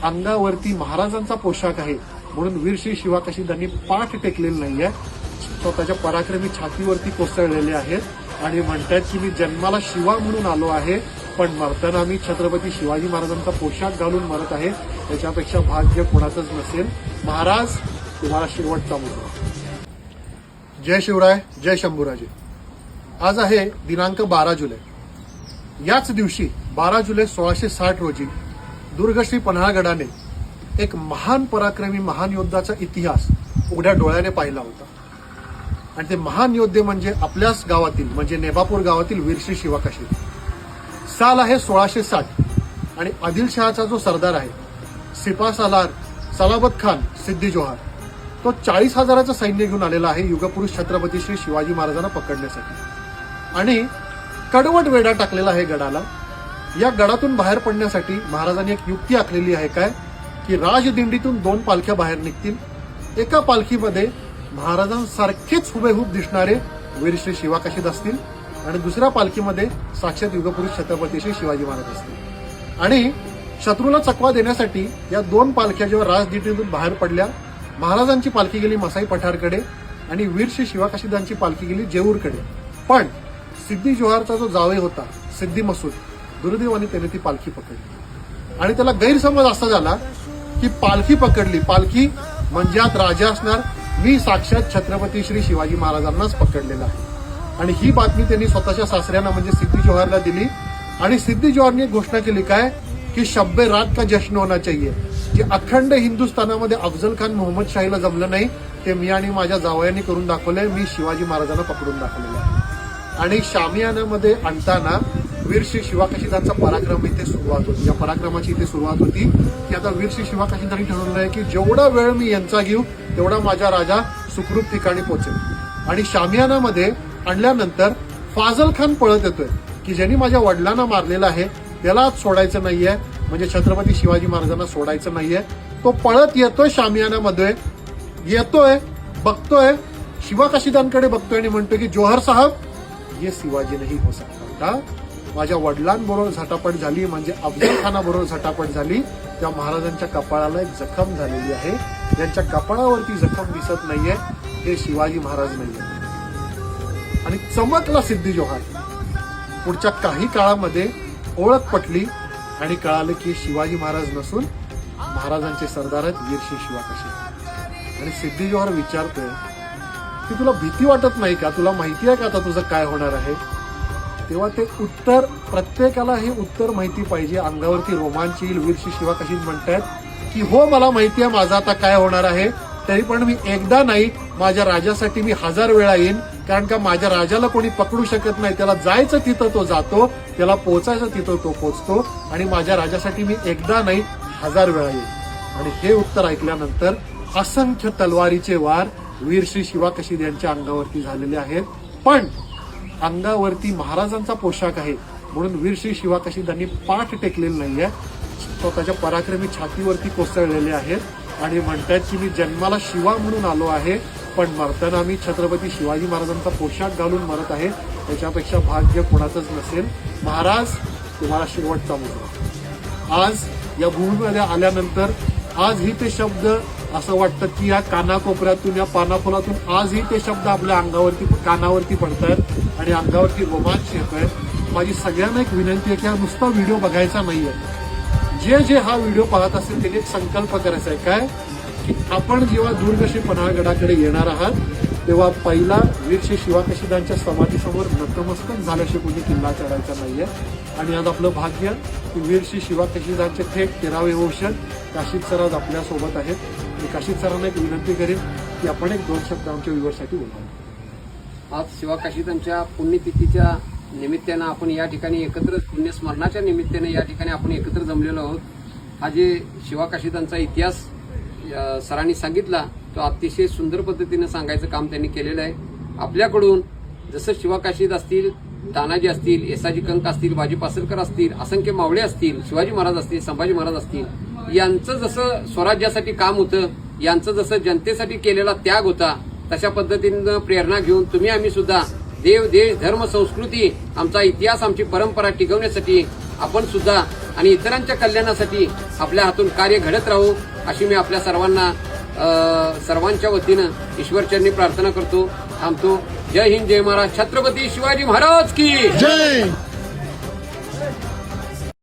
अंगावरती महाराजांचा पोशाख आहे म्हणून वीरश्री शिवाकाशीदांनी पाठ टेकलेलं नाहीये, स्वतःच्या पराक्रमी छातीवरती कोसळलेले आहेत आणि म्हणतात की मी जन्माला शिवा म्हणून आलो आहे, पण मरताना मी छत्रपती शिवाजी महाराजांचा पोशाख घालून मरत आहे, त्याच्यापेक्षा भाग्य कोणाचंच नसेल. महाराज तुम्हाला शेवटचा मुद्दा. जय शिवराय, जय शंभूराजे. आज आहे दिनांक 12 जुलै. याच दिवशी 12 जुलै 1660 रोजी दुर्ग श्री पन्हाळगडाने एक महान पराक्रमी महान योद्धाचा इतिहास उघड्या डोळ्याने पाहिला होता. आणि ते महान योद्धे म्हणजे आपल्याच गावातील म्हणजे नेबापूर गावातील वीरश्री शिवाकाशी. साल आहे 1660 आणि आदिलशहाचा जो सरदार आहे सिपा सालार सलाबत खान सिद्दी जोहर, तो 40,000चं सैन्य घेऊन आलेला आहे युगपुरुष छत्रपती श्री शिवाजी महाराजांना पकडण्यासाठी. आणि कडवट वेढा टाकलेला आहे गडाला. या गडातून बाहेर पडण्यासाठी महाराजांनी एक युक्ती आखलेली आहे, काय की राजदिंडीतून 2 पालख्या बाहेर निघतील. एका पालखीमध्ये महाराजांसारखेच हुबेहूब दिसणारे वीरश्री शिवाकाशीद असतील आणि दुसऱ्या पालखीमध्ये साक्षात युगपुरुष छत्रपती श्री शिवाजी महाराज असतील. आणि शत्रूला चकवा देण्यासाठी या 2 पालख्या जेव्हा राजदिंडीतून बाहेर पडल्या, महाराजांची पालखी गेली मसाई पठारकडे आणि वीरश्री शिवाकाशीदांची पालखी गेली जेऊरकडे. पण सिद्दी जोहरचा जो जावई होता सिद्दी मसूद, दुर्दैवाने त्याने ती पालखी पकडली आणि त्याला गैरसमज असा झाला की पालखी पकडली, पालखी म्हणजे आत राजा असणार, मी साक्षात छत्रपती श्री शिवाजी महाराजांनाच पकडलेला आहे. आणि ही बातमी त्यांनी स्वतःच्या सासऱ्यांना म्हणजे सिद्दी जोहरला दिली आणि सिद्दी जोहरने घोषणा केली काय की शब्बे रात का जश्न होना चाहिए. जे अखंड हिंदुस्थानामध्ये अफजल खान मोहम्मद शाहीला जमलं नाही ते मी आणि माझ्या जावयांनी करून दाखवलंय. मी शिवाजी महाराजांना पकडून दाखवलेलं आहे. आणि शामियानामध्ये आणताना वीरश्री शिवाकाशीदांचा पराक्रम इथे सुरुवात होती. या पराक्रमाची इथे सुरुवात होती की आता वीरश्री शिवाकाशीदांनी ठरवलं आहे की जेवढा वेळ मी यांचा घेऊ तेवढा माझा राजा सुखरूप ठिकाणी पोहोचेल. आणि शामियानामध्ये आणल्यानंतर फाजल खान पळत येतोय की ज्यांनी माझ्या वडिलांना मारलेला आहे त्याला सोडायचं नाहीये, म्हणजे छत्रपती शिवाजी महाराजांना सोडायचं नाहीये. तो पळत येतोय शामियानामध्ये, येतोय बघतोय शिवाकाशीदांकडे बघतोय आणि म्हणतोय की जोहर साहब ये शिवाजी नाही हो सकता. माझ्या वडिलांबरोबर झटापट झाली म्हणजे अफजल खानाबरोबर झटापट झाली, त्या महाराजांच्या कपाळाला एक जखम झालेली आहे. ज्यांच्या कपाळावरती जखम दिसत नाहीये ते शिवाजी महाराज नाहीये. आणि चमकला सिद्दी जोहर. पुढच्या काही काळामध्ये ओळख पटली आणि कळालं की शिवाजी महाराज नसून महाराजांचे सरदार आहेत वीरश्री शिवाकाशी. आणि सिद्दी जोहर विचारतोय की तुला भीती वाटत नाही का, तुला माहिती आहे का आता तुझं काय होणार आहे. तेव्हा ते उत्तर, प्रत्येकाला हे उत्तर माहिती पाहिजे, अंगावरती रोमांच येईल. वीरश्री शिवाकाशी म्हणतात की हो मला माहिती आहे माझं आता काय होणार आहे, तरी पण मी एकदा नाही माझ्या राजासाठी मी 1000 वेळा येईन. कारण का माझ्या राजाला कोणी पकडू शकत नाही, त्याला जायचं तिथं तो जातो, त्याला पोहोचायचं तिथं तो पोहोचतो आणि माझ्या राजासाठी मी एकदा नाही 1000 वेळा येईन. आणि हे उत्तर ऐकल्यानंतर असंख्य तलवारीचे वार वीरश्री शिवाकाशीद यांच्या अंगावरती झालेले आहेत. पण अंगावरती महाराजांचा पोशाख आहे म्हणून वीरश्री शिवाकाशीदांनी पाठ टेकलेलं नाहीये, स्वतःच्या पराक्रमी छातीवरती कोसळलेले आहेत आणि म्हणतात की मी जन्माला शिवा म्हणून आलो आहे, पण मरताना मी छत्रपती शिवाजी महाराजांचा पोशाख घालून मरत आहे, त्याच्यापेक्षा भाग्य कोणाचंच नसेल. महाराज तुम्हाला शेवटचा मुद्दा. आज या भूमीमध्ये आल्यानंतर आजही ते शब्द असं वाटतं की या कानाकोपऱ्यातून या पानाफुलातून आजही ते शब्द आपल्या अंगावरती कानावरती पडतायत आणि अंगावरती रोमांच येतोय. माझी सगळ्यांना एक विनंती आहे की हा नुसता व्हिडिओ बघायचा नाहीये. जे हा व्हिडिओ पाहत असेल त्यांनी एक संकल्प करायचा आहे, काय की आपण जेव्हा दुर्ग श्री पन्हाळगडाकडे येणार आहात तेव्हा पहिला वीरश्री शिवाकाशीदांच्या समाधीसमोर नतमस्तक झाल्याशिवाय कोणी किल्ला चढायचा नाहीये. आणि आज आपलं भाग्य की वीरश्री शिवाकाशीदांचे थेट 13वे वंश काशीद सर आज आपल्यासोबत आहेत. मी काशीद सरांना एक विनंती करेन की आपण 1-2 शब्द आमच्या व्ह्यूअर्ससाठी बोलावे. आज शिवाकाशीदांच्या पुण्यतिथीच्या निमित्तानं आपण या ठिकाणी एकत्र, पुण्यस्मरणाच्या निमित्ताने या ठिकाणी आपण एकत्र जमलेलो आहोत. हा जे शिवाकाशीदांचा इतिहास सरांनी सांगितला तो अतिशय सुंदर पद्धतीने सांगायचं काम त्यांनी केलेलं आहे. आपल्याकडून जसं शिवाकाशीद असतील, तानाजी असतील, येसाजी कंक असतील, बाजी पासलकर असतील, असंख्य मावळे असतील, शिवाजी महाराज असतील, संभाजी महाराज असतील, यांचं जसं स्वराज्यासाठी काम होतं, यांचं जसं जनतेसाठी केलेला त्याग होता, तशा पद्धतीनं प्रेरणा घेऊन तुम्ही आम्ही सुद्धा देव, देश, धर्म, संस्कृती, आमचा इतिहास, आमची परंपरा टिकवण्यासाठी आपण सुद्धा आणि इतरांच्या कल्याणासाठी आपल्या हातून कार्य घडत राहू अशी मी आपल्या सर्वांना सर्वांच्या वतीनं ईश्वरचरणी प्रार्थना करतो. थांबतो. जय हिंद, जय महाराज. छत्रपती शिवाजी महाराज की जय.